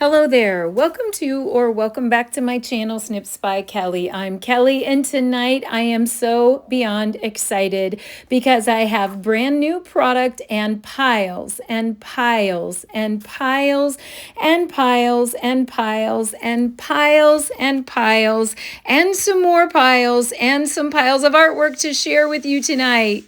Hello there. Welcome to or welcome back to my channel, Snips by Kelly. I'm Kelly, and tonight I am so beyond excited because I have brand new product and piles and piles and piles and piles and piles and piles and piles and some more piles and some piles of artwork to share with you tonight.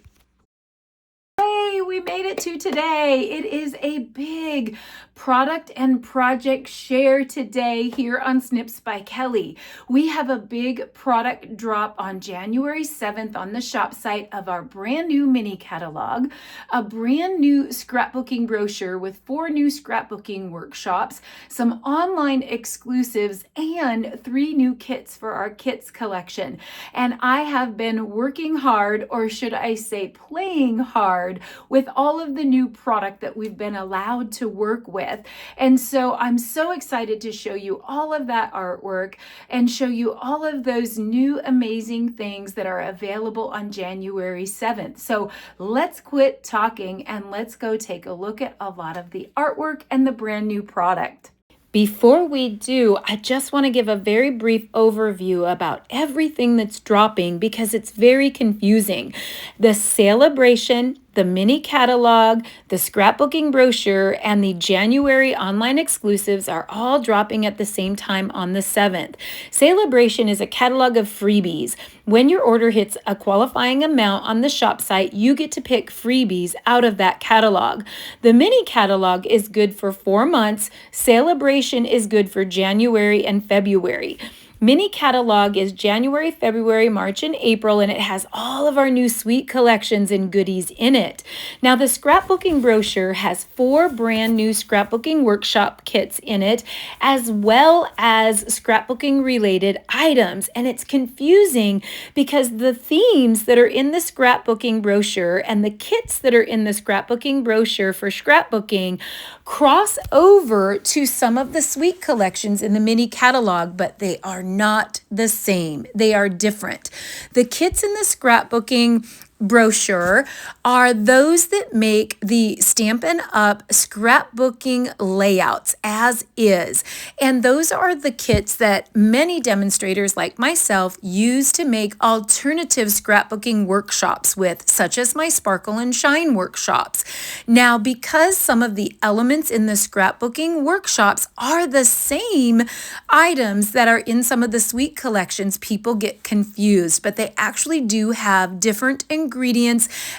Hey, we made it to today. It is a big product and project share today here on Snips by Kelly. We have a big product drop on January 7th on the shop site of our brand new mini catalog, a brand new scrapbooking brochure with 4 new scrapbooking workshops, some online exclusives, and 3 new kits for our kits collection. And I have been working hard, or should I say playing hard, with all of the new product that we've been allowed to work with. And so I'm so excited to show you all of that artwork and show you all of those new amazing things that are available on January 7th. So let's quit talking and let's go take a look at a lot of the artwork and the brand new product. Before we do, I just want to give a very brief overview about everything that's dropping because it's very confusing. The SALEABRATION, the mini catalog, the scrapbooking brochure, and the January online exclusives are all dropping at the same time on the 7th. SALEABRATION is a catalog of freebies. When your order hits a qualifying amount on the shop site, you get to pick freebies out of that catalog. The mini catalog is good for 4 months. SALEABRATION is good for January and February. Mini catalog is January, February, March, and April, and it has all of our new sweet collections and goodies in it. Now, the scrapbooking brochure has 4 brand new scrapbooking workshop kits in it, as well as scrapbooking related items. And it's confusing because the themes that are in the scrapbooking brochure and the kits that are in the scrapbooking brochure for scrapbooking cross over to some of the sweet collections in the mini catalog, but they are not the same. They are different. The kits in the scrapbooking brochure are those that make the Stampin' Up! Scrapbooking layouts as is. And those are the kits that many demonstrators like myself use to make alternative scrapbooking workshops with, such as my Sparkle and Shine workshops. Now, because some of the elements in the scrapbooking workshops are the same items that are in some of the sweet collections, people get confused, but they actually do have different ingredients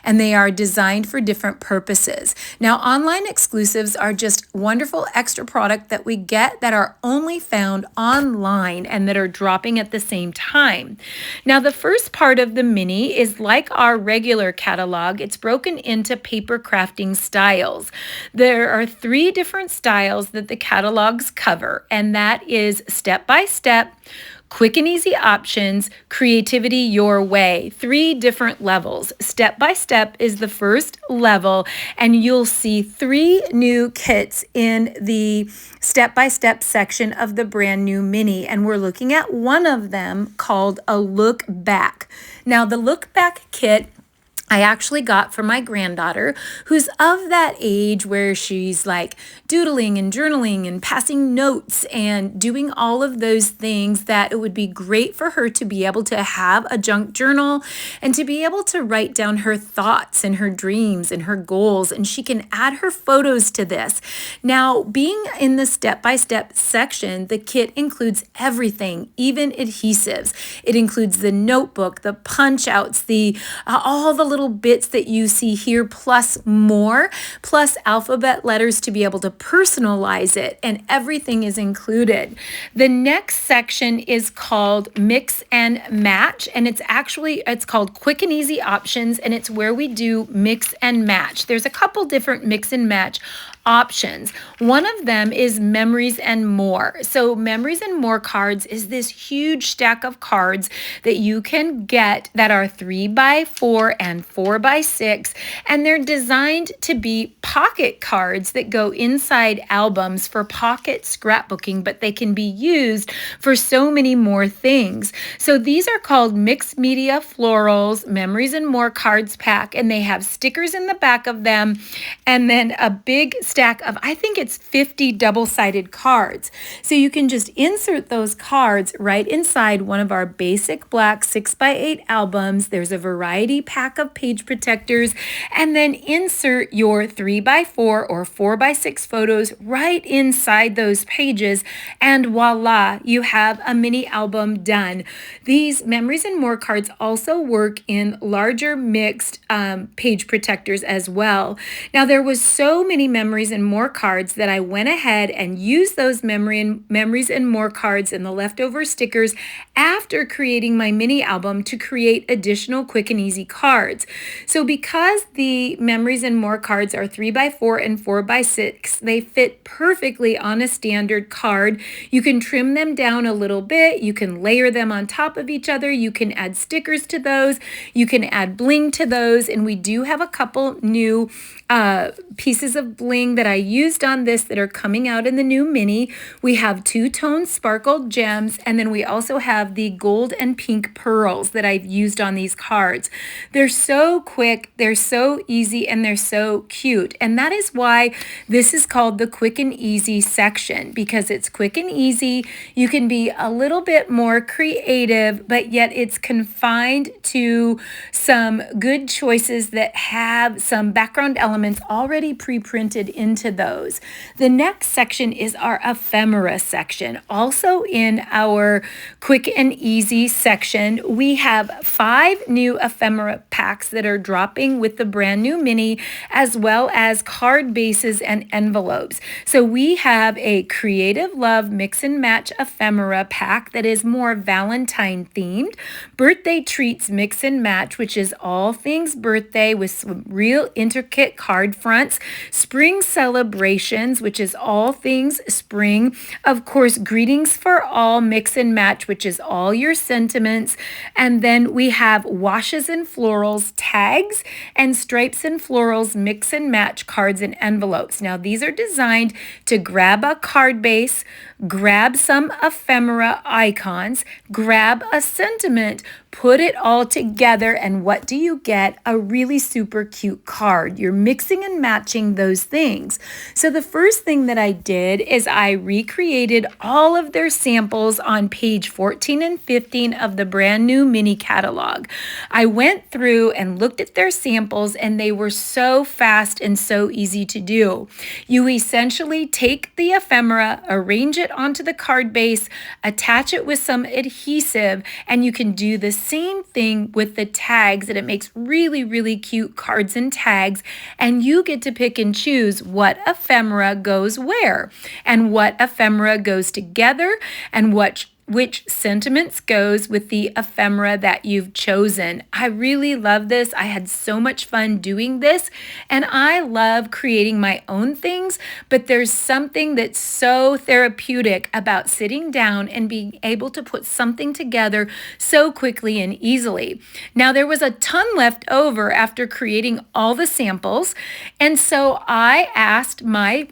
and they are designed for different purposes. Now, online exclusives are just wonderful extra product that we get that are only found online and that are dropping at the same time. Now, the first part of the mini is like our regular catalog. It's broken into paper crafting styles. There are 3 different styles that the catalogs cover, and that is step by step, quick and easy options, creativity your way. 3 different levels. Step by step is the first level, and you'll see 3 new kits in the step by step section of the brand new mini, and we're looking at one of them called a look back. Now, the look back kit I actually got from my granddaughter, who's of that age where she's like doodling and journaling and passing notes and doing all of those things that it would be great for her to be able to have a junk journal and to be able to write down her thoughts and her dreams and her goals, and she can add her photos to this. Now, being in the step-by-step section, the kit includes everything, even adhesives. It includes the notebook, the punch outs, all the little bits that you see here, plus more, plus alphabet letters to be able to personalize it, and everything is included. The next section is called Mix and Match, and it's called Quick and Easy Options, and it's where we do mix and match. There's a couple different mix and match options. One of them is Memories and More. So Memories and More cards is this huge stack of cards that you can get that are 3x4 and 4x6, and they're designed to be pocket cards that go inside albums for pocket scrapbooking, but they can be used for so many more things. So these are called Mixed Media Florals Memories and More Cards Pack, and they have stickers in the back of them, and then a big stack of, I think it's 50 double-sided cards. So you can just insert those cards right inside one of our basic black 6x8 albums. There's a variety pack of page protectors, and then insert your 3x4 or 4x6 photos right inside those pages, and voila, you have a mini album done. These Memories and More cards also work in larger mixed page protectors as well. Now, there was so many Memories and More cards that I went ahead and used those Memories and More cards and the leftover stickers after creating my mini album to create additional quick and easy cards. So because the Memories and More cards are 3x4 and 4x6, they fit perfectly on a standard card. You can trim them down a little bit. You can layer them on top of each other. You can add stickers to those. You can add bling to those. And we do have a couple new pieces of bling that I used on this that are coming out in the new mini. We have two-tone sparkled gems, and then we also have the gold and pink pearls that I've used on these cards. They're so quick, they're so easy, and they're so cute. And that is why this is called the quick and easy section, because it's quick and easy. You can be a little bit more creative, but yet it's confined to some good choices that have some background elements already pre-printed into those. The next section is our ephemera section. Also in our quick and easy section, we have 5 new ephemera packs that are dropping with the brand new mini, as well as card bases and envelopes. So we have a Creative Love Mix and Match ephemera pack that is more Valentine themed, Birthday Treats Mix and Match, which is all things birthday with some real intricate card fronts, Spring Celebrations, which is all things spring, of course, Greetings for All Mix and Match, which is all your sentiments, and then we have Washes and Florals tags and Stripes and Florals Mix and Match cards and envelopes. Now these are designed to grab a card base, grab some ephemera icons, grab a sentiment, put it all together, and what do you get? A really super cute card. You're mixing and matching those things. So the first thing that I did is I recreated all of their samples on page 14 and 15 of the brand new mini catalog. I went through and looked at their samples, and they were so fast and so easy to do. You essentially take the ephemera, arrange it onto the card base, attach it with some adhesive, and you can do the same thing with the tags, and it makes really, really cute cards and tags, and you get to pick and choose what ephemera goes where, and what ephemera goes together, and which sentiments goes with the ephemera that you've chosen. I really love this. I had so much fun doing this, and I love creating my own things, but there's something that's so therapeutic about sitting down and being able to put something together so quickly and easily. Now, there was a ton left over after creating all the samples, and so I asked my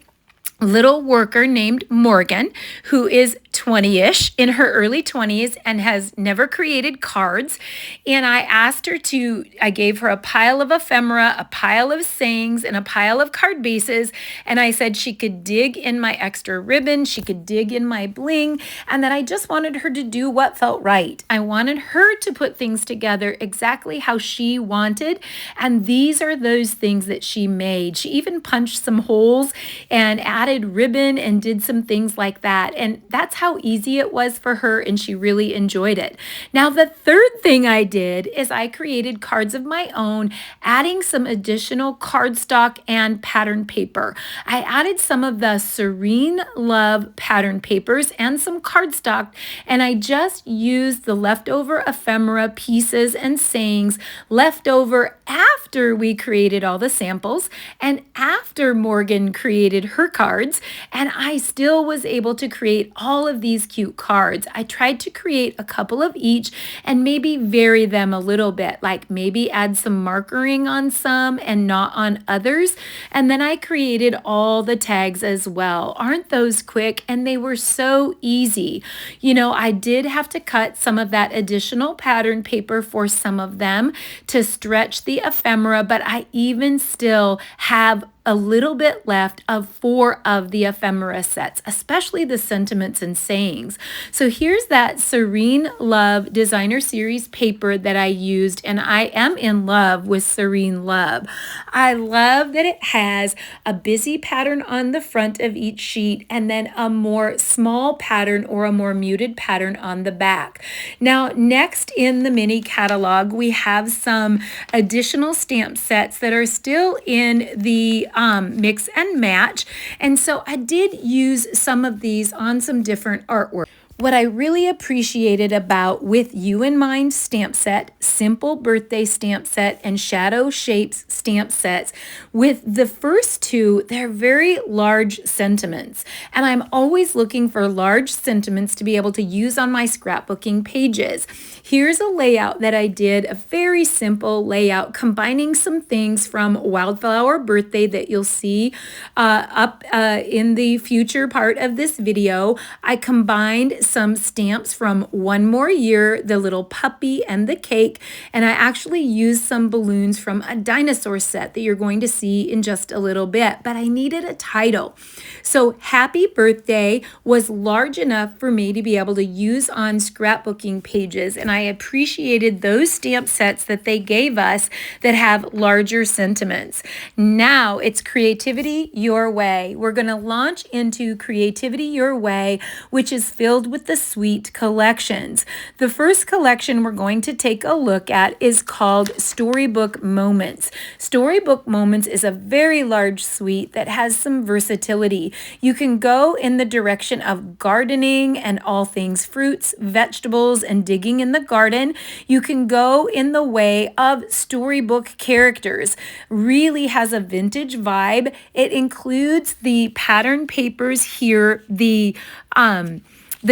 little worker named Morgan, who is 20-ish, in her early 20s, and has never created cards. And I gave her a pile of ephemera, a pile of sayings, and a pile of card bases. And I said she could dig in my extra ribbon, she could dig in my bling, and that I just wanted her to do what felt right. I wanted her to put things together exactly how she wanted. And these are those things that she made. She even punched some holes and added ribbon and did some things like that. And that's how easy it was for her, and she really enjoyed it. Now, the third thing I did is I created cards of my own, adding some additional cardstock and pattern paper. I added some of the Serene Love pattern papers and some cardstock, and I just used the leftover ephemera pieces and sayings left over after we created all the samples and after Morgan created her cards, and I still was able to create all of these cute cards. I tried to create a couple of each and maybe vary them a little bit, like maybe add some markering on some and not on others. And then I created all the tags as well. Aren't those quick? And they were so easy. You know, I did have to cut some of that additional pattern paper for some of them to stretch the ephemera, but I even still have a little bit left of 4 of the ephemera sets, especially the sentiments and sayings. So here's that Serene Love Designer Series paper that I used, and I am in love with Serene Love. I love that it has a busy pattern on the front of each sheet and then a more small pattern or a more muted pattern on the back. Now, next in the mini catalog, we have some additional stamp sets that are still in the mix and match. And so I did use some of these on some different artwork. What I really appreciated about With You in Mind stamp set, Simple Birthday stamp set, and Shadow Shapes stamp sets, with the first two, they're very large sentiments. And I'm always looking for large sentiments to be able to use on my scrapbooking pages. Here's a layout that I did, a very simple layout, combining some things from Wildflower Birthday that you'll see up in the future part of this video. I combined some stamps from One More Year, the little puppy and the cake, and I actually used some balloons from a dinosaur set that you're going to see in just a little bit, but I needed a title. So Happy Birthday was large enough for me to be able to use on scrapbooking pages, and I appreciated those stamp sets that they gave us that have larger sentiments. Now it's Creativity Your Way. We're going to launch into Creativity Your Way, which is filled with the Sweet collections. The first collection we're going to take a look at is called Storybook Moments. Storybook Moments is a very large suite that has some versatility. You can go in the direction of gardening and all things fruits, vegetables, and digging in the garden. You can go in the way of storybook characters. Really has a vintage vibe. It includes the pattern papers here, the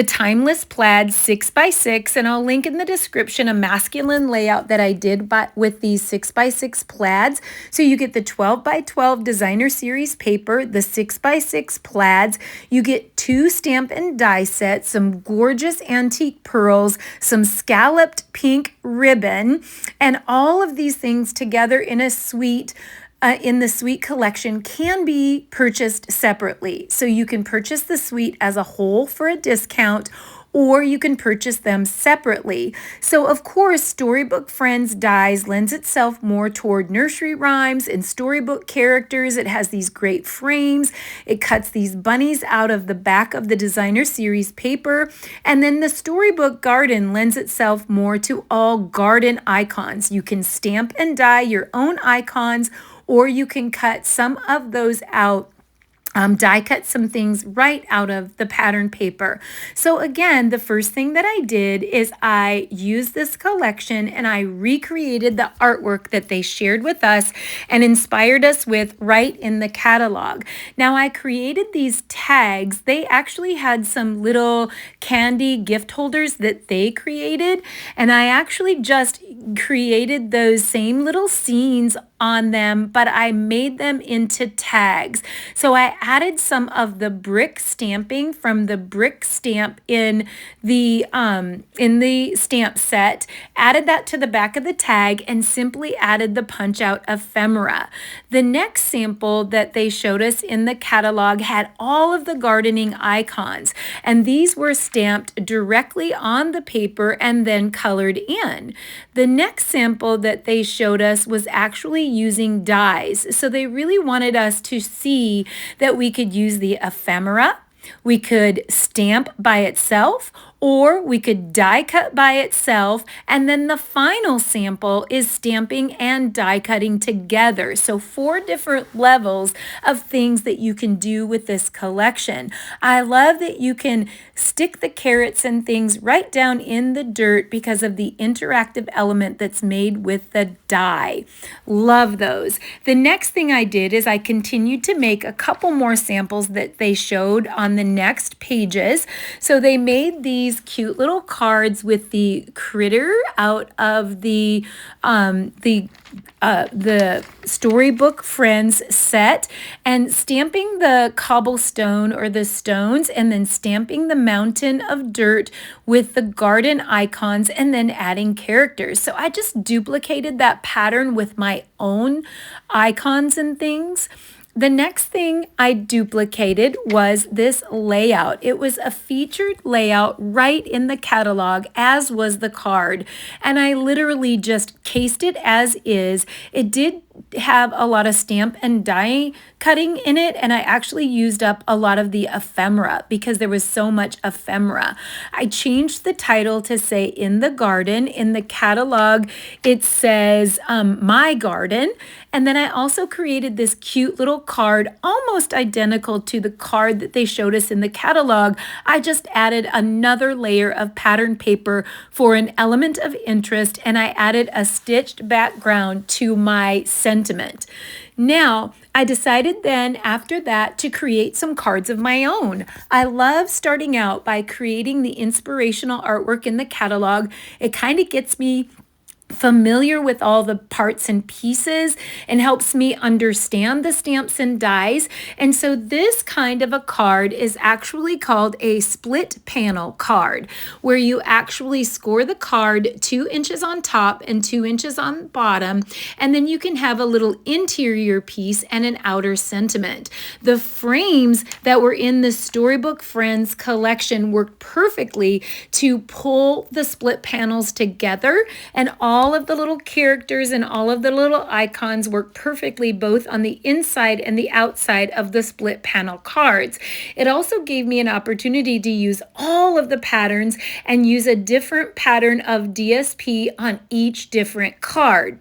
Timeless Plaid 6x6, and I'll link in the description a masculine layout that I did with these 6x6 plaids. So you get the 12x12 Designer Series paper, the 6x6 plaids. You get 2 stamp and die sets, some gorgeous antique pearls, some scalloped pink ribbon, and all of these things together in a suite in the suite collection can be purchased separately. So you can purchase the suite as a whole for a discount, or you can purchase them separately. So of course, Storybook Friends Dies lends itself more toward nursery rhymes and storybook characters. It has these great frames. It cuts these bunnies out of the back of the Designer Series paper. And then the Storybook Garden lends itself more to all garden icons. You can stamp and die your own icons, or you can cut some of those out, die cut some things right out of the pattern paper. So again, the first thing that I did is I used this collection and I recreated the artwork that they shared with us and inspired us with right in the catalog. Now I created these tags. They actually had some little candy gift holders that they created, and I actually just created those same little scenes on them, but I made them into tags. So I added some of the brick stamping from the brick stamp in the stamp set, added that to the back of the tag, and simply added the punch out ephemera. The next sample that they showed us in the catalog had all of the gardening icons, and these were stamped directly on the paper and then colored in. The next sample that they showed us was actually using dies. So they really wanted us to see that we could use the ephemera, we could stamp by itself, or we could die cut by itself, and then the final sample is stamping and die cutting together. So 4 different levels of things that you can do with this collection. I love that you can stick the carrots and things right down in the dirt because of the interactive element that's made with the die. Love those. The next thing I did is I continued to make a couple more samples that they showed on the next pages. So they made these cute little cards with the critter out of the Storybook Friends set, and stamping the cobblestone or the stones, and then stamping the mountain of dirt with the garden icons, and then adding characters. So I just duplicated that pattern with my own icons and things. The next thing I duplicated was this layout. It was a featured layout right in the catalog, as was the card. And I literally just cased it as is. It did have a lot of stamp and die cutting in it, and I actually used up a lot of the ephemera because there was so much ephemera. I changed the title to say "In the Garden." In the catalog it says "My Garden," and then I also created this cute little card almost identical to the card that they showed us in the catalog. I just added another layer of pattern paper for an element of interest, and I added a stitched background to my sentiment. Now, I decided then after that to create some cards of my own. I love starting out by creating the inspirational artwork in the catalog. It kind of gets me familiar with all the parts and pieces and helps me understand the stamps and dies. And so this kind of a card is actually called a split panel card, where you actually score the card 2 inches on top and 2 inches on bottom, and then you can have a little interior piece and an outer sentiment. The frames that were in the Storybook Friends collection worked perfectly to pull the split panels together, and all of the little characters and all of the little icons work perfectly both on the inside and the outside of the split panel cards. It also gave me an opportunity to use all of the patterns and use a different pattern of DSP on each different card.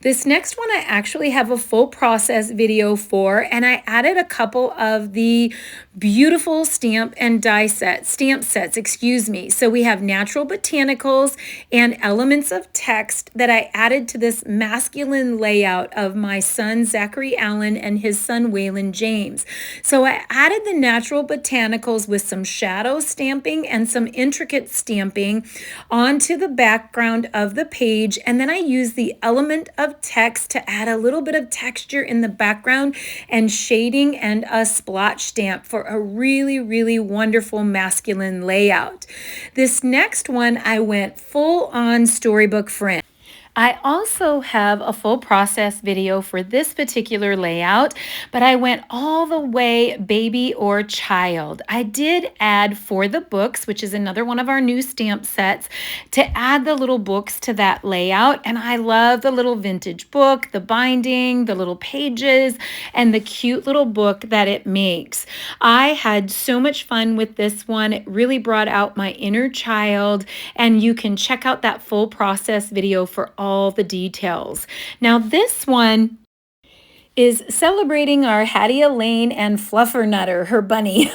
This next one I actually have a full process video for, and I added a couple of the beautiful stamp sets, excuse me. So we have natural botanicals and elements of text that I added to this masculine layout of my son Zachary Allen and his son Waylon James. So I added the natural botanicals with some shadow stamping and some intricate stamping onto the background of the page, and then I used the element of text to add a little bit of texture in the background and shading and a splotch stamp for a really, really wonderful masculine layout. This next one I went full on Storybook Friends. I also have a full process video for this particular layout, but I went all the way baby or child. I did add for the books, which is another one of our new stamp sets, to add the little books to that layout. And I love the little vintage book, the binding, the little pages, and the cute little book that it makes. I had so much fun with this one. It really brought out my inner child, and you can check out that full process video for all the details. Now this one is celebrating our Hattie Elaine and Fluffernutter, her bunny.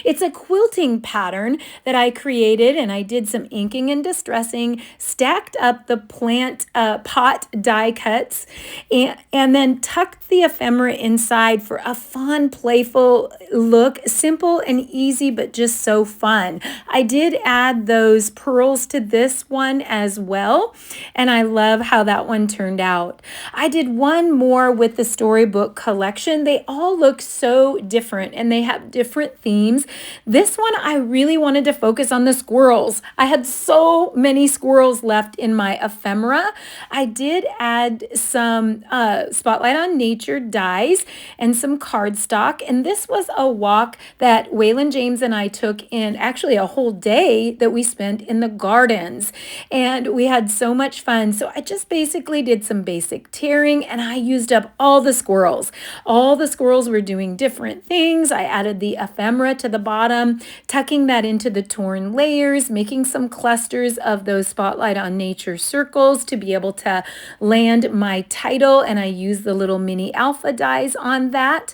It's a quilting pattern that I created, and I did some inking and distressing, stacked up the plant pot die cuts, and then tucked the ephemera inside for a fun, playful look. Simple and easy, but just so fun. I did add those pearls to this one as well, and I love how that one turned out. I did one more with the Storybook collection. They all look so different and they have different themes. This one I really wanted to focus on the squirrels. I had so many squirrels left in my ephemera. I did add some Spotlight on Nature dies and some cardstock, and this was a walk that Waylon James and I took in actually a whole day that we spent in the gardens, and we had so much fun. So I just basically did some basic tearing, and I used up all the squirrels. All the squirrels were doing different things. I added the ephemera to the bottom, tucking that into the torn layers, making some clusters of those Spotlight on Nature circles to be able to land my title, and I used the little mini alpha dies on that.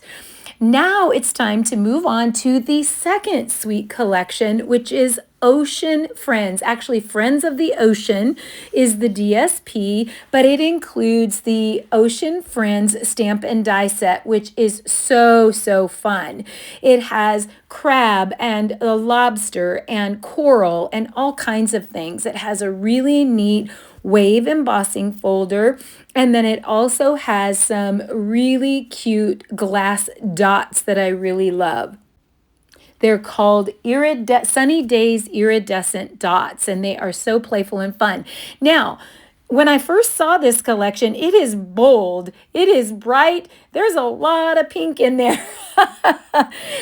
Now it's time to move on to the second sweet collection, which is Ocean Friends. Actually, Friends of the Ocean is the DSP, but it includes the Ocean Friends stamp and die set, which is so, so fun. It has crab and a lobster and coral and all kinds of things. It has a really neat wave embossing folder, and then it also has some really cute glass dots that I really love. They're called Sunny Days Iridescent Dots, and they are so playful and fun. Now, When I first saw this collection, it is bold, it is bright, there's a lot of pink in there.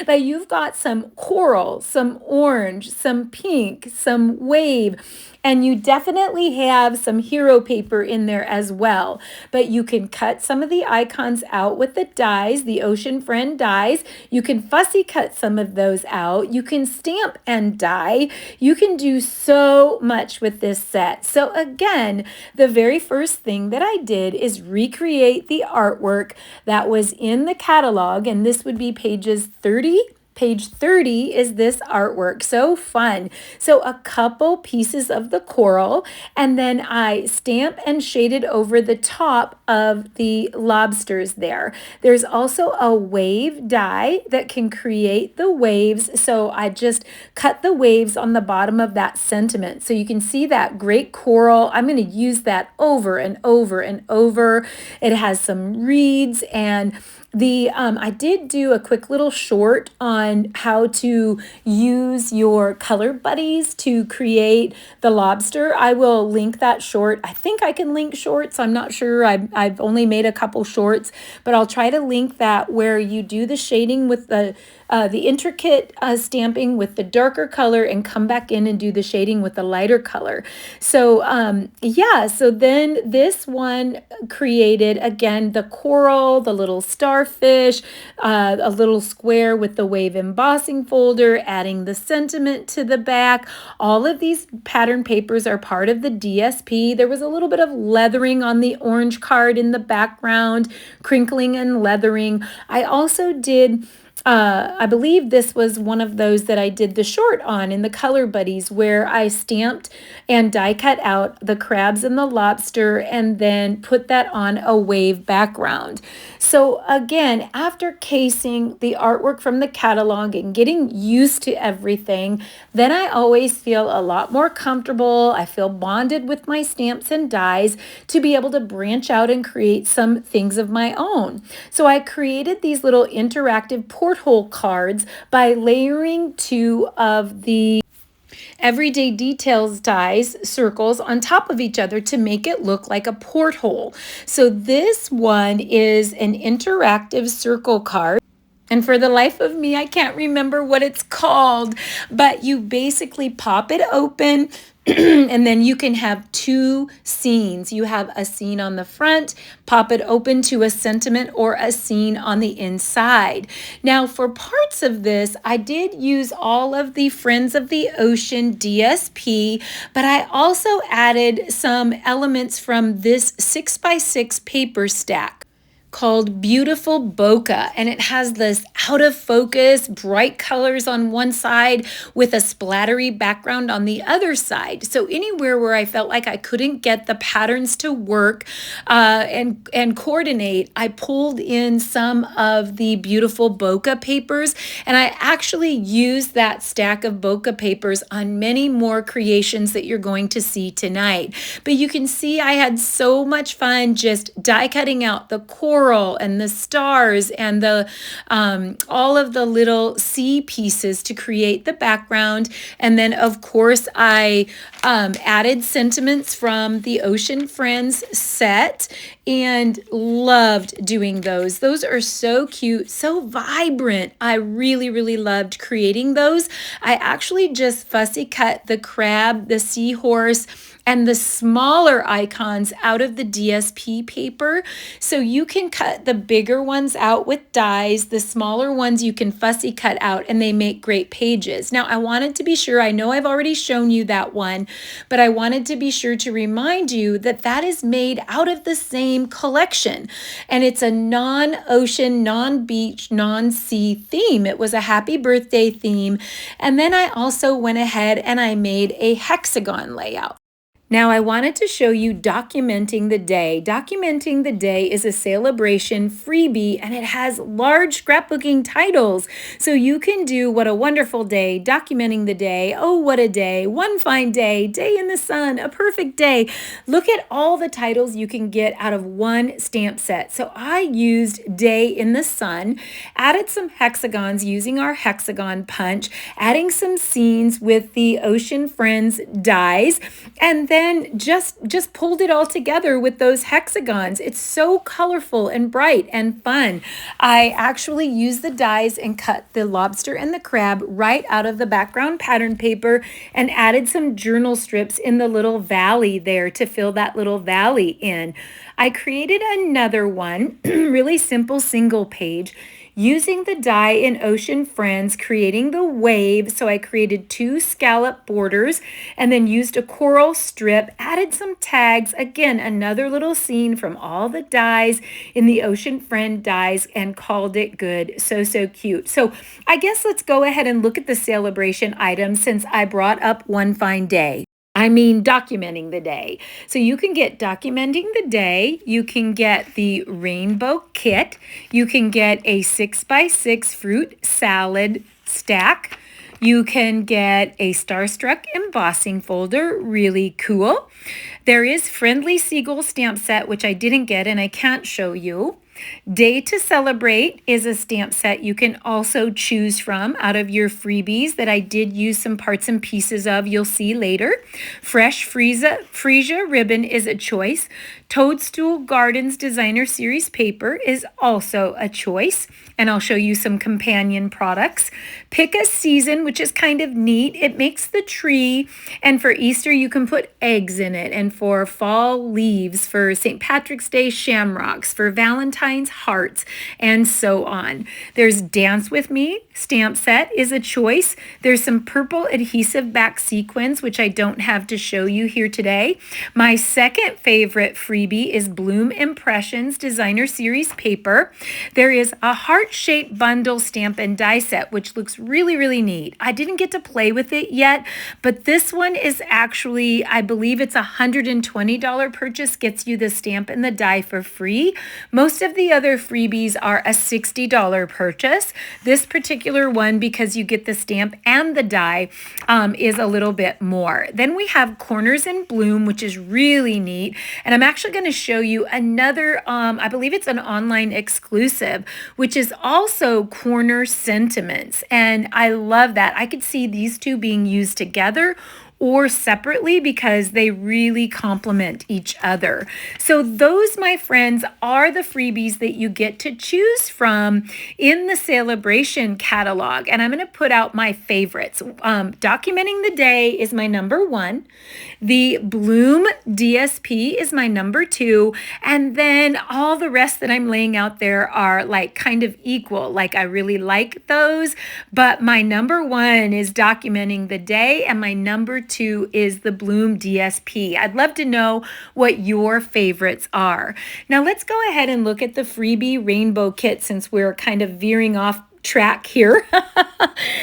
But you've got some coral, some orange, some pink, some wave, and you definitely have some hero paper in there as well. But you can cut some of the icons out with the dies, the Ocean Friend dies. You can fussy cut some of those out. You can stamp and die. You can do so much with this set. So again, the very first thing that I did is recreate the artwork that was in the catalog, and this would be pages 30. Page 30 is this artwork. So fun. So a couple pieces of the coral, and then I stamp and shaded over the top of the lobsters there. There's also a wave die that can create the waves. So I just cut the waves on the bottom of that sentiment. So you can see that great coral. I'm going to use that over and over and over. It has some reeds, and I did do a quick little short on how to use your color buddies to create the lobster. I will link that short. I think I can link shorts. I'm not sure. I've only made a couple shorts, but I'll try to link that where you do the shading with the intricate stamping with the darker color and come back in and do the shading with the lighter color. So yeah, so then this one created, again, the coral, the little starfish, a little square with the wave embossing folder, adding the sentiment to the back. All of these pattern papers are part of the DSP. There was a little bit of leathering on the orange card in the background, crinkling and leathering. I also did I believe this was one of those that I did the short on in the Color Buddies, where I stamped and die cut out the crabs and the lobster and then put that on a wave background. So again, after casing the artwork from the catalog and getting used to everything, then I always feel a lot more comfortable. I feel bonded with my stamps and dies to be able to branch out and create some things of my own. So I created these little interactive porthole cards by layering 2 of the Everyday Details dies circles on top of each other to make it look like a porthole. So this one is an interactive circle card. And for the life of me, I can't remember what it's called, but you basically pop it open and then you can have 2 scenes. You have a scene on the front, pop it open to a sentiment or a scene on the inside. Now, for parts of this, I did use all of the Friends of the Ocean DSP, but I also added some elements from this 6x6 paper stack called Beautiful Bokeh, and it has this out of focus bright colors on one side with a splattery background on the other side. So anywhere where I felt like I couldn't get the patterns to work and coordinate, I pulled in some of the Beautiful Bokeh papers, and I actually used that stack of bokeh papers on many more creations that you're going to see tonight. But you can see I had so much fun just die cutting out the coral and the stars and the all of the little sea pieces to create the background. And then of course I added sentiments from the Ocean Friends set and loved doing those. Those are so cute, so vibrant. I really, really loved creating those. I actually just fussy cut the crab, the seahorse, and the smaller icons out of the DSP paper. So you can cut the bigger ones out with dies, the smaller ones you can fussy cut out, and they make great pages. Now I wanted to be sure, I know I've already shown you that one, but I wanted to be sure to remind you that that is made out of the same collection. And it's a non-ocean, non-beach, non-sea theme. It was a happy birthday theme. And then I also went ahead and I made a hexagon layout. Now I wanted to show you Documenting the Day. Documenting the Day is a Salebration freebie, and it has large scrapbooking titles. So you can do What a Wonderful Day, Documenting the Day, Oh What a Day, One Fine Day, Day in the Sun, A Perfect Day. Look at all the titles you can get out of one stamp set. So I used Day in the Sun, added some hexagons using our hexagon punch, adding some scenes with the Ocean Friends dies, and then then just pulled it all together with those hexagons. It's so colorful and bright and fun. I actually used the dies and cut the lobster and the crab right out of the background pattern paper and added some journal strips in the little valley there to fill that little valley in. I created another one, really simple single page, using the die in Ocean Friends, creating the wave. So I created 2 scallop borders and then used a coral strip, added some tags, again, another little scene from all the dies in the Ocean Friend dies, and called it good. So, so cute. So I guess let's go ahead and look at the celebration items since I brought up One Fine Day. I mean, documenting the day. So you can get documenting the day. You can get the rainbow kit. You can get a 6x6 fruit salad stack. You can get a Starstruck embossing folder, really cool. There is Friendly Seagull stamp set, which I didn't get and I can't show you. Day to Celebrate is a stamp set you can also choose from out of your freebies that I did use some parts and pieces of, you'll see later. Fresh Freesia ribbon is a choice. Toadstool Gardens Designer Series paper is also a choice, and I'll show you some companion products. Pick a season, which is kind of neat. It makes the tree, and for Easter you can put eggs in it, and for fall leaves, for St. Patrick's Day shamrocks, for Valentine's hearts, and so on. There's Dance With Me stamp set is a choice. There's some purple adhesive back sequins, which I don't have to show you here today. My second favorite freebie is Bloom Impressions Designer Series paper. There is a heart-shaped bundle stamp and die set, which looks really, really neat. I didn't get to play with it yet, but this one is actually, I believe it's $120 purchase, gets you the stamp and the die for free. Most of the other freebies are a $60 purchase. This particular one, because you get the stamp and the die, is a little bit more. Then we have Corners in Bloom, which is really neat. And I'm actually going to show you another, I believe it's an online exclusive, which is also Corner Sentiments. And I love that. I could see these two being used together or separately because they really complement each other. So those, my friends, are the freebies that you get to choose from in the Celebration catalog. And I'm going to put out my favorites. Documenting the Day is my number 1. The Bloom DSP is my number 2. And then all the rest that I'm laying out there are like kind of equal. Like I really like those, but my number 1 is Documenting the Day, and my number 2 is the Bloom DSP. I'd love to know what your favorites are. Now let's go ahead and look at the freebie rainbow kit since we're kind of veering off track here.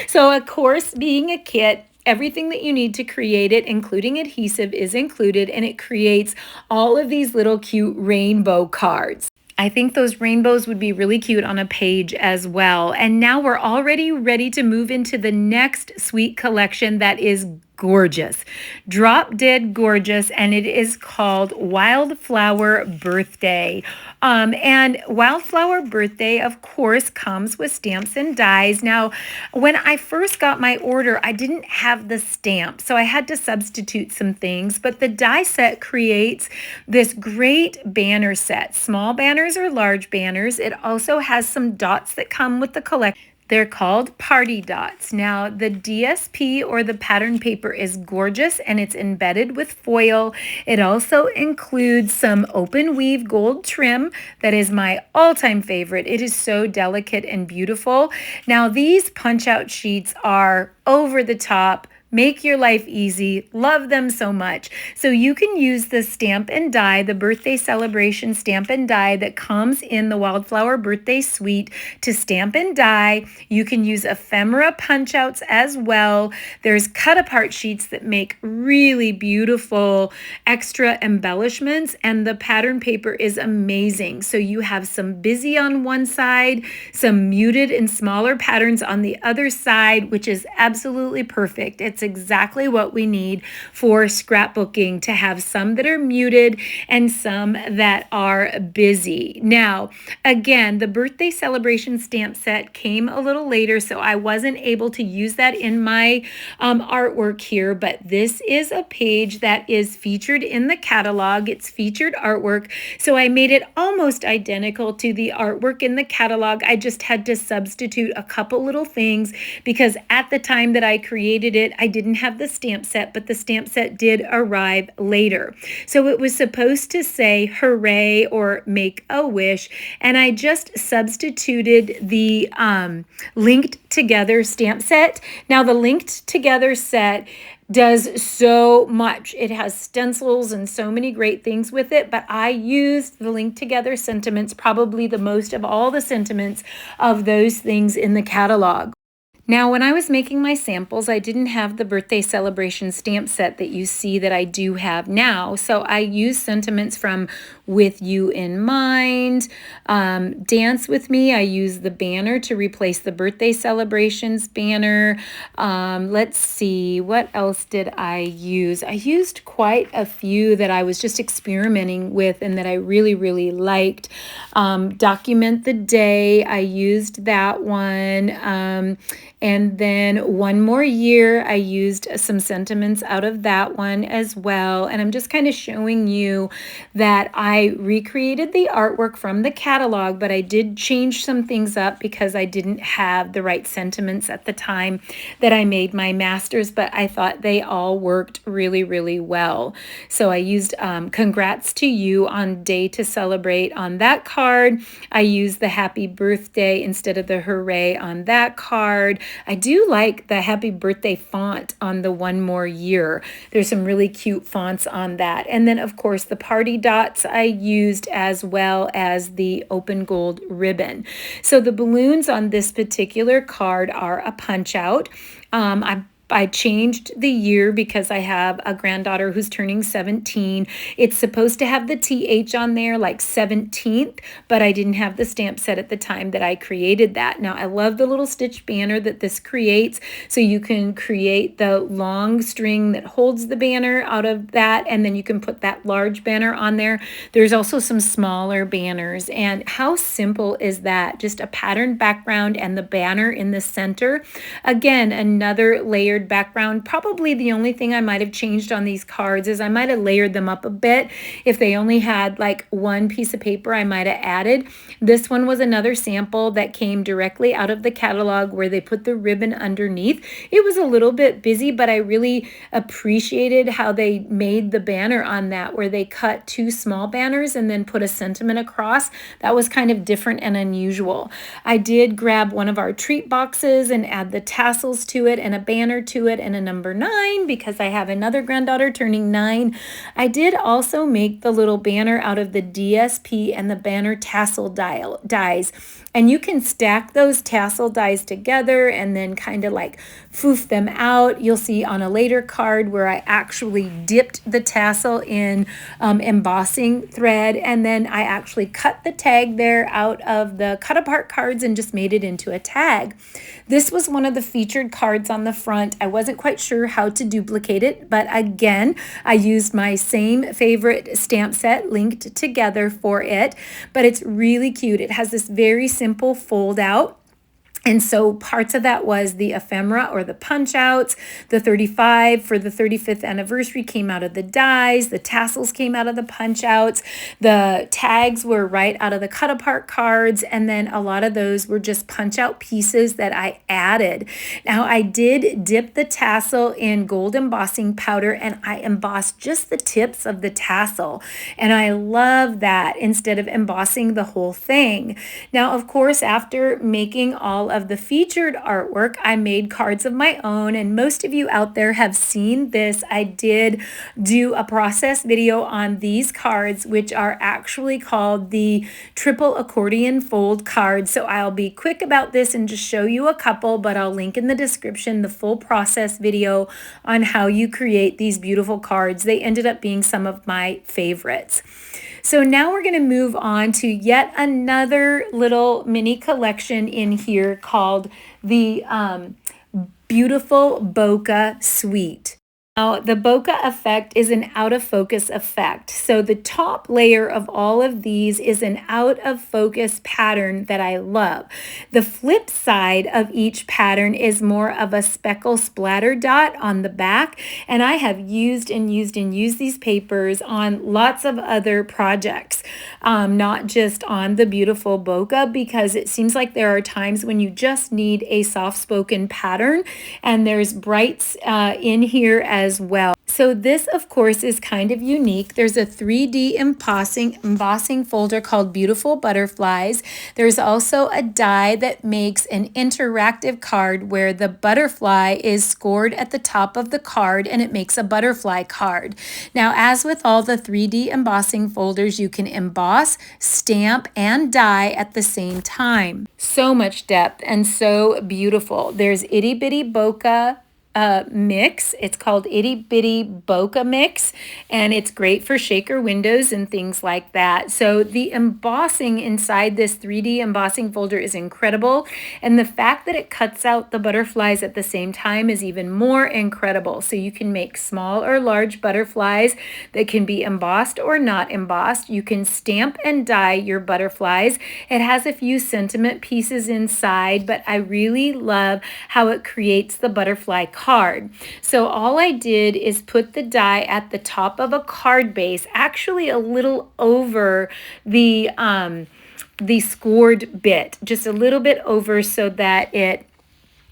So of course, being a kit, everything that you need to create it, including adhesive, is included, and it creates all of these little cute rainbow cards. I think those rainbows would be really cute on a page as well. And now we're already ready to move into the next sweet collection that is gorgeous, drop dead gorgeous, and it is called Wildflower Birthday. And Wildflower Birthday, of course, comes with stamps and dies. Now, when I first got my order, I didn't have the stamp, so I had to substitute some things, but the die set creates this great banner set, small banners or large banners. It also has some dots that come with the collection. They're called party dots. Now, the DSP or the pattern paper is gorgeous and it's embedded with foil. It also includes some open weave gold trim that is my all-time favorite. It is so delicate and beautiful. Now, these punch-out sheets are over the top, make your life easy, love them so much. So you can use the stamp and die, the birthday celebration stamp and die that comes in the Wildflower Birthday Suite to stamp and die. You can use ephemera punch outs as well. There's cut apart sheets that make really beautiful extra embellishments, and the pattern paper is amazing. So you have some busy on one side, some muted and smaller patterns on the other side, which is absolutely perfect. It's That's exactly what we need for scrapbooking, to have some that are muted and some that are busy. Now, again, the birthday celebration stamp set came a little later, so I wasn't able to use that in my artwork here, but this is a page that is featured in the catalog. It's featured artwork, so I made it almost identical to the artwork in the catalog. I just had to substitute a couple little things because at the time that I created it, I didn't have the stamp set, but the stamp set did arrive later. So it was supposed to say hooray or make a wish, and I just substituted the linked together stamp set. Now the linked together set does so much. It has stencils and so many great things with it, but I used the linked together sentiments, probably the most of all the sentiments of those things in the catalog. Now, when I was making my samples, I didn't have the birthday celebration stamp set that you see that I do have now. So I used sentiments from With You in Mind, Dance With Me. I used the banner to replace the birthday celebrations banner. Let's see, what else did I use? I used quite a few that I was just experimenting with and that I really, really liked. Document the Day, I used that one. And then One More Year, I used some sentiments out of that one as well. And I'm just kind of showing you that I recreated the artwork from the catalog, but I did change some things up because I didn't have the right sentiments at the time that I made my masters, but I thought they all worked really, really well. So I used Congrats to You on Day to Celebrate on that card. I used the Happy Birthday instead of the Hooray on that card. I do like the happy birthday font on the One More Year. There's some really cute fonts on that. And then, of course, the party dots I used, as well as the open gold ribbon. So the balloons on this particular card are a punch out. I changed the year because I have a granddaughter who's turning 17. It's supposed to have the TH on there, like 17th, but I didn't have the stamp set at the time that I created that. Now, I love the little stitch banner that this creates. So you can create the long string that holds the banner out of that, and then you can put that large banner on there. There's also some smaller banners. And how simple is that? Just a patterned background and the banner in the center. Again, another layered background. Probably the only thing I might have changed on these cards is I might have layered them up a bit. If they only had like one piece of paper, I might have added. This one was another sample that came directly out of the catalog where they put the ribbon underneath. It was a little bit busy, but I really appreciated how they made the banner on that, where they cut two small banners and then put a sentiment across. That was kind of different and unusual. I did grab one of our treat boxes and add the tassels to it and a banner to it and a number 9 because I have another granddaughter turning 9. I did also make the little banner out of the DSP and the banner tassel dies. And you can stack those tassel dies together and then kind of like foof them out. You'll see on a later card where I actually dipped the tassel in embossing thread, and then I actually cut the tag there out of the cut apart cards and just made it into a tag. This was one of the featured cards on the front. I wasn't quite sure how to duplicate it, but again, I used my same favorite stamp set linked together for it, but it's really cute. It has this very simple fold out. And so parts of that was the ephemera or the punch outs. The 35 for the 35th anniversary came out of the dies. The tassels came out of the punch outs. The tags were right out of the cut apart cards. And then a lot of those were just punch out pieces that I added. Now I did dip the tassel in gold embossing powder and I embossed just the tips of the tassel. And I love that instead of embossing the whole thing. Now, of course, after making all of the featured artwork, I made cards of my own, and most of you out there have seen this. I did do a process video on these cards, which are actually called the triple accordion fold cards. So I'll be quick about this and just show you a couple, but I'll link in the description the full process video on how you create these beautiful cards. They ended up being some of my favorites. So now we're going to move on to yet another little mini collection in here called the beautiful bokeh suite. Now, the bokeh effect is an out of focus effect. So the top layer of all of these is an out of focus pattern that I love. The flip side of each pattern is more of a speckle splatter dot on the back. And I have used these papers on lots of other projects, not just on the beautiful bokeh, because it seems like there are times when you just need a soft-spoken pattern, and there's brights in here as well. So this, of course, is kind of unique. There's a 3D embossing folder called Beautiful Butterflies. There's also a die that makes an interactive card where the butterfly is scored at the top of the card, and it makes a butterfly card. Now, as with all the 3D embossing folders, you can emboss, stamp, and die at the same time. So much depth and so beautiful. There's Itty Bitty Bokeh mix. It's called Itty Bitty Bokeh Mix, and it's great for shaker windows and things like that. So the embossing inside this 3D embossing folder is incredible, and the fact that it cuts out the butterflies at the same time is even more incredible. So you can make small or large butterflies that can be embossed or not embossed. You can stamp and die your butterflies. It has a few sentiment pieces inside, but I really love how it creates the butterfly card. So all I did is put the die at the top of a card base, actually a little over the scored bit, just a little bit over, so that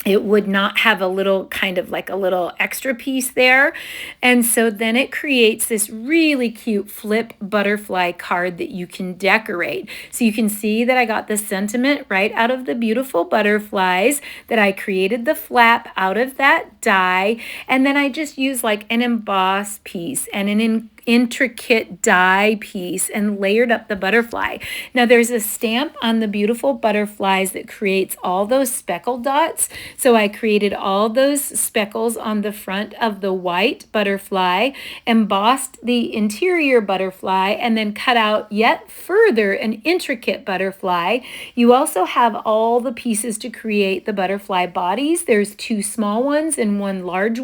it would not have a little kind of like a little extra piece there. And so then it creates this really cute flip butterfly card that you can decorate. So you can see that I got the sentiment right out of the beautiful butterflies, that I created the flap out of that die, and then I just used like an emboss piece and an intricate die piece and layered up the butterfly. Now there's a stamp on the beautiful butterflies that creates all those speckle dots. So I created all those speckles on the front of the white butterfly, embossed the interior butterfly, and then cut out yet further an intricate butterfly. You also have all the pieces to create the butterfly bodies. There's 2 small ones and 1 large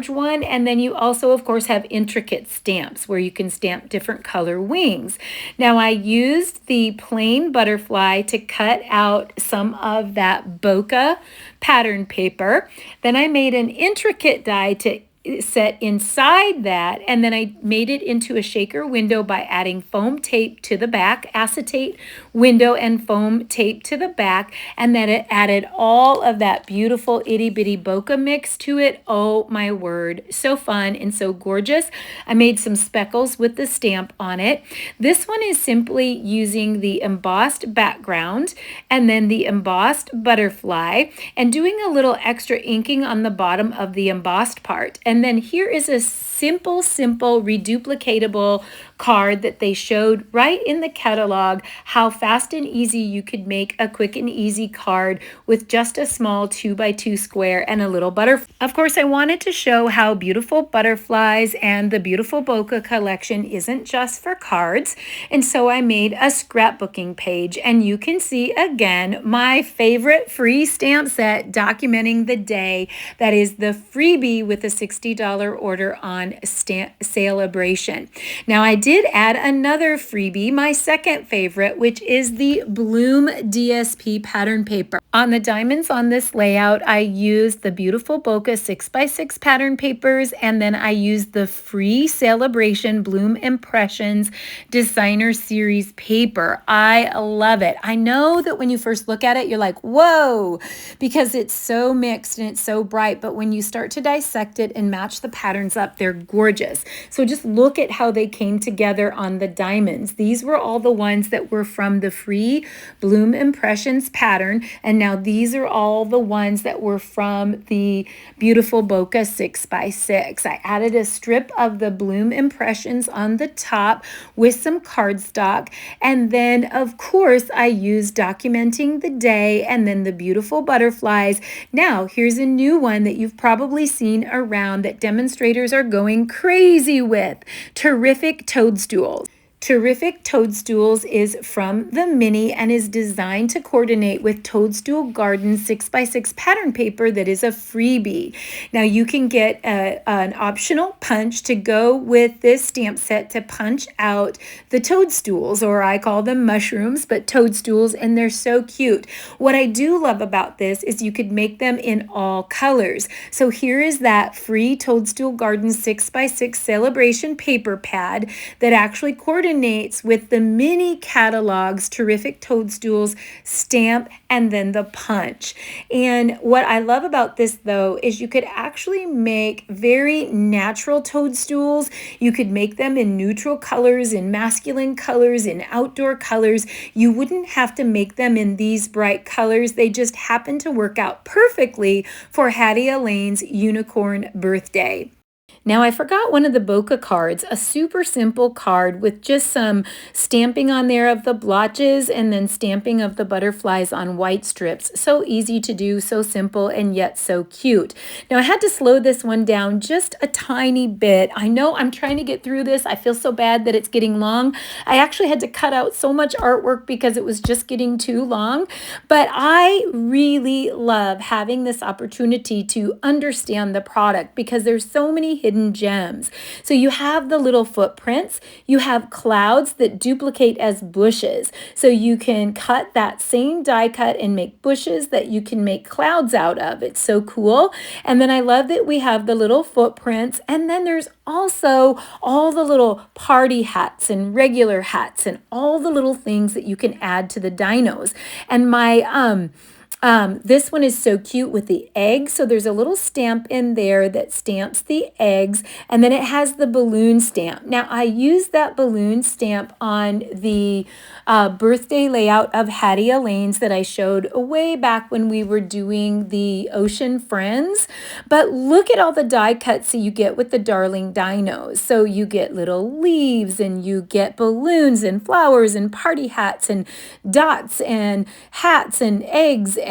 one, and then you also, of course, have intricate stamps where you can stamp different color wings. Now I used the plain butterfly to cut out some of that bokeh pattern paper. Then I made an intricate die to set inside that, and then I made it into a shaker window by adding foam tape to the back, acetate window and foam tape to the back, and then it added all of that beautiful itty bitty bokeh mix to it. Oh my word, so fun and so gorgeous. I made some speckles with the stamp on it. This one is simply using the embossed background and then the embossed butterfly and doing a little extra inking on the bottom of the embossed part. And then here is a simple reduplicatable card that they showed right in the catalog, how fast and easy you could make a quick and easy card with just a small 2x2 square and a little butterfly. Of course, I wanted to show how beautiful butterflies and the beautiful bokeh collection isn't just for cards, and so I made a scrapbooking page, and you can see again my favorite free stamp set documenting the day. That is the freebie with a $60 order on SALEABRATION. Now I did add another freebie, my second favorite, which is the Bloom DSP pattern paper. On the diamonds on this layout, I used the beautiful Bokeh 6x6 pattern papers, and then I used the free SALEABRATION Bloom Impressions Designer Series paper. I love it. I know that when you first look at it, you're like, whoa, because it's so mixed and it's so bright, but when you start to dissect it and match the patterns up, they're gorgeous. So just look at how they came together on the diamonds. These were all the ones that were from the free Bloom Impressions pattern, and now these are all the ones that were from the beautiful Bokeh 6x6. I added a strip of the Bloom Impressions on the top with some cardstock, and then of course I used documenting the day and then the beautiful butterflies. Now here's a new one that you've probably seen around that demonstrators are going crazy with: terrific toadstools. Terrific Toadstools is from the mini and is designed to coordinate with Toadstool Garden 6x6 pattern paper that is a freebie. Now you can get an optional punch to go with this stamp set to punch out the toadstools, or I call them mushrooms, but toadstools, and they're so cute. What I do love about this is you could make them in all colors. So here is that free Toadstool Garden 6x6 celebration paper pad that actually coordinates with the mini catalog's Terrific Toadstools stamp and then the punch. And what I love about this though is you could actually make very natural toadstools. You could make them in neutral colors, in masculine colors, in outdoor colors. You wouldn't have to make them in these bright colors. They just happen to work out perfectly for Hattie Elaine's unicorn birthday. Now I forgot one of the Bokeh cards, a super simple card with just some stamping on there of the blotches and then stamping of the butterflies on white strips. So easy to do, so simple, and yet so cute. Now I had to slow this one down just a tiny bit. I know I'm trying to get through this. I feel so bad that it's getting long. I actually had to cut out so much artwork because it was just getting too long. But I really love having this opportunity to understand the product because there's so many hidden gems. So you have the little footprints, you have clouds that duplicate as bushes. So you can cut that same die cut and make bushes that you can make clouds out of. It's so cool. And then I love that we have the little footprints, and then there's also all the little party hats and regular hats and all the little things that you can add to the dinos. And my this one is so cute with the egg. So there's a little stamp in there that stamps the eggs, and then it has the balloon stamp. Now I used that balloon stamp on the birthday layout of Hattie Elaine's that I showed way back when we were doing the Ocean Friends. But look at all the die cuts that you get with the Darling Dinos. So you get little leaves, and you get balloons and flowers and party hats and dots and hats and eggs and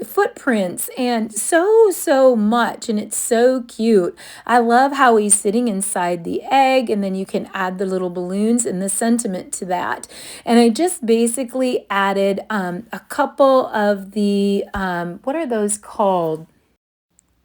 footprints and so much, and it's so cute. I love how he's sitting inside the egg, and then you can add the little balloons and the sentiment to that. And I just basically added a couple of the what are those called?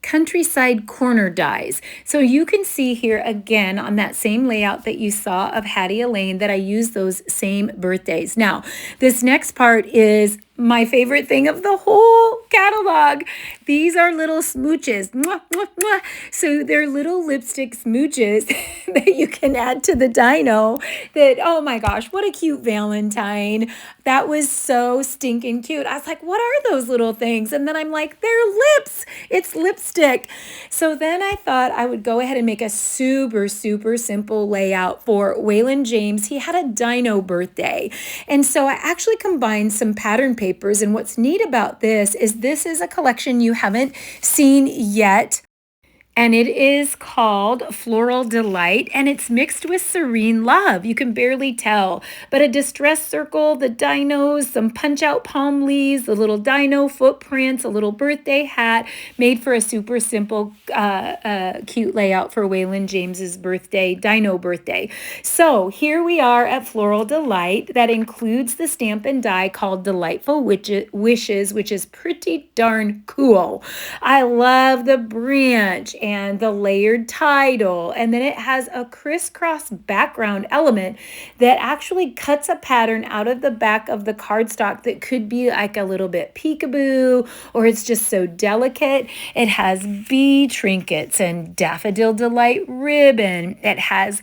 Countryside corner dies. So you can see here again on that same layout that you saw of Hattie Elaine that I use those same birthdays. Now, this next part is my favorite thing of the whole catalog. These are little smooches. Mwah, mwah, mwah. So they're little lipstick smooches that you can add to the dino that, oh my gosh, what a cute Valentine. That was so stinking cute. I was like, what are those little things? And then I'm like, they're lips. It's lipstick. So then I thought I would go ahead and make a super simple layout for Waylon James. He had a dino birthday. And so I actually combined some pattern papers. And what's neat about this is a collection you haven't seen yet. And it is called Floral Delight, and it's mixed with Serene Love. You can barely tell, but a distress circle, the dinos, some punch-out palm leaves, the little dino footprints, a little birthday hat, made for a super simple, cute layout for Waylon James's birthday, dino birthday. So here we are at Floral Delight. That includes the stamp and die called Delightful Wishes, which is pretty darn cool. I love the branch and the layered title, and then it has a crisscross background element that actually cuts a pattern out of the back of the cardstock that could be like a little bit peekaboo, or it's just so delicate. It has bee trinkets and Daffodil Delight ribbon. It has,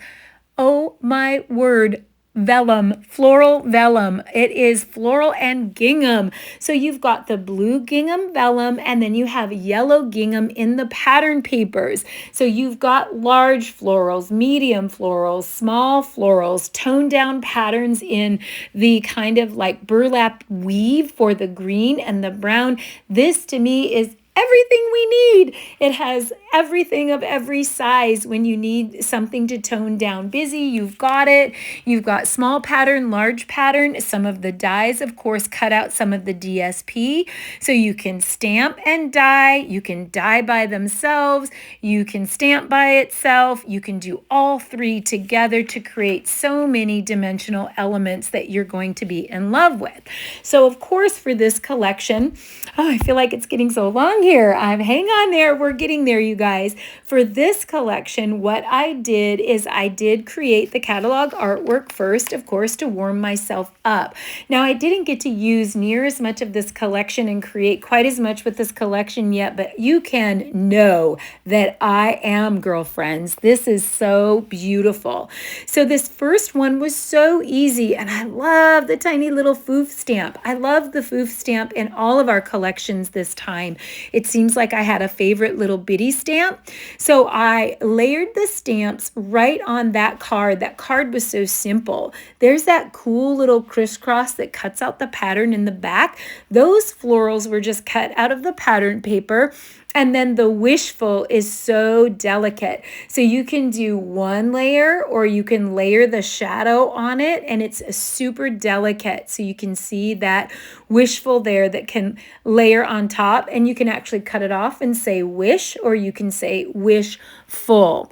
oh my word, vellum, floral vellum. It is floral and gingham. So you've got the blue gingham vellum, and then you have yellow gingham in the pattern papers. So you've got large florals, medium florals, small florals, toned down patterns in the kind of like burlap weave for the green and the brown. This to me is everything we need. It has everything of every size. When you need something to tone down busy, you've got it. You've got small pattern, large pattern. Some of the dies, of course, cut out some of the DSP. So you can stamp and die. You can die by themselves. You can stamp by itself. You can do all three together to create so many dimensional elements that you're going to be in love with. So, of course, for this collection, I feel like it's getting so long here. Hang on there. We're getting there, you guys. For this collection, what I did is I did create the catalog artwork first, of course, to warm myself up. Now, I didn't get to use near as much of this collection and create quite as much with this collection yet, but you can know that I am, girlfriends. This is so beautiful. So this first one was so easy, and I love the tiny little foof stamp. I love the foof stamp in all of our collections this time. It seems like I had a favorite little bitty stamp. So I layered the stamps right on that card. That card was so simple. There's that cool little crisscross that cuts out the pattern in the back. Those florals were just cut out of the pattern paper. And then the wishful is so delicate. So you can do one layer or you can layer the shadow on it, and it's super delicate. So you can see that wishful there that can layer on top, and you can actually cut it off and say wish, or you can say wishful.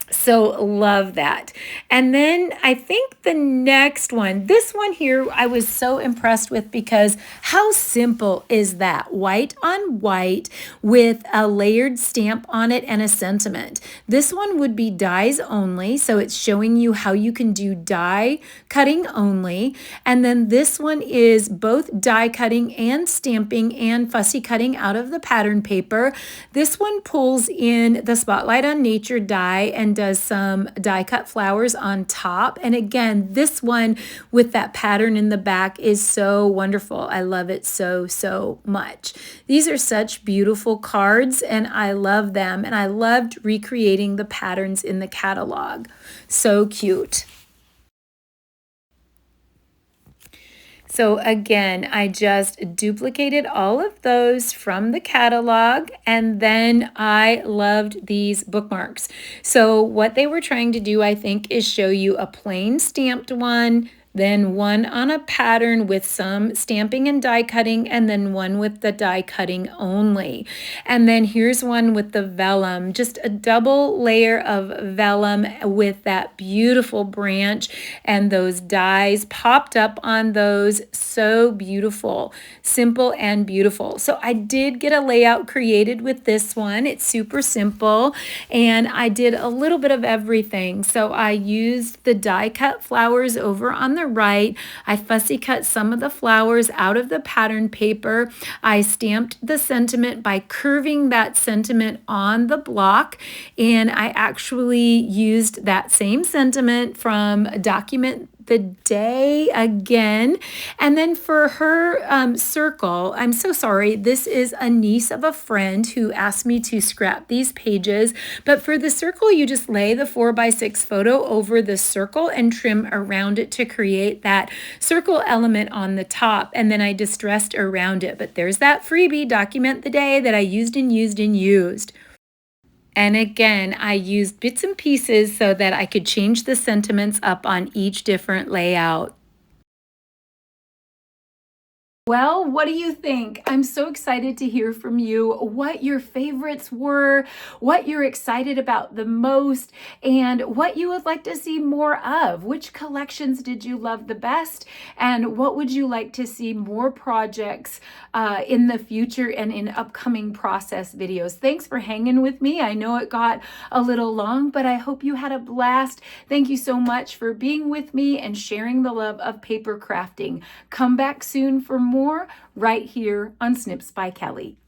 So love that. And then I think the next one, this one here, I was so impressed with because how simple is that? White on white with a layered stamp on it and a sentiment. This one would be dies only. So it's showing you how you can do die cutting only. And then this one is both die cutting and stamping and fussy cutting out of the pattern paper. This one pulls in the Spotlight on Nature die and does some die cut flowers on top. And again, this one with that pattern in the back is so wonderful. I love it so, so much. These are such beautiful cards and I love them. And I loved recreating the patterns in the catalog. So cute. So again, I just duplicated all of those from the catalog, and then I loved these bookmarks. So what they were trying to do, I think, is show you a plain stamped one, then one on a pattern with some stamping and die cutting, and then one with the die cutting only. And then here's one with the vellum, just a double layer of vellum with that beautiful branch, and those dies popped up on those. So beautiful, simple and beautiful. So I did get a layout created with this one. It's super simple, and I did a little bit of everything. So I used the die cut flowers over on the right. I fussy cut some of the flowers out of the pattern paper. I stamped the sentiment by curving that sentiment on the block, and I actually used that same sentiment from Document the Day again. And then for her circle, I'm so sorry, this is a niece of a friend who asked me to scrap these pages, but for the circle, you just lay the 4x6 photo over the circle and trim around it to create that circle element on the top, and then I distressed around it. But there's that freebie, Document the Day, that I used and used and used. And again, I used bits and pieces so that I could change the sentiments up on each different layout. Well, what do you think? I'm so excited to hear from you what your favorites were, what you're excited about the most, and what you would like to see more of. Which collections did you love the best? And what would you like to see more projects in the future and in upcoming process videos? Thanks for hanging with me. I know it got a little long, but I hope you had a blast. Thank you so much for being with me and sharing the love of paper crafting. Come back soon for more right here on Snips by Kelly.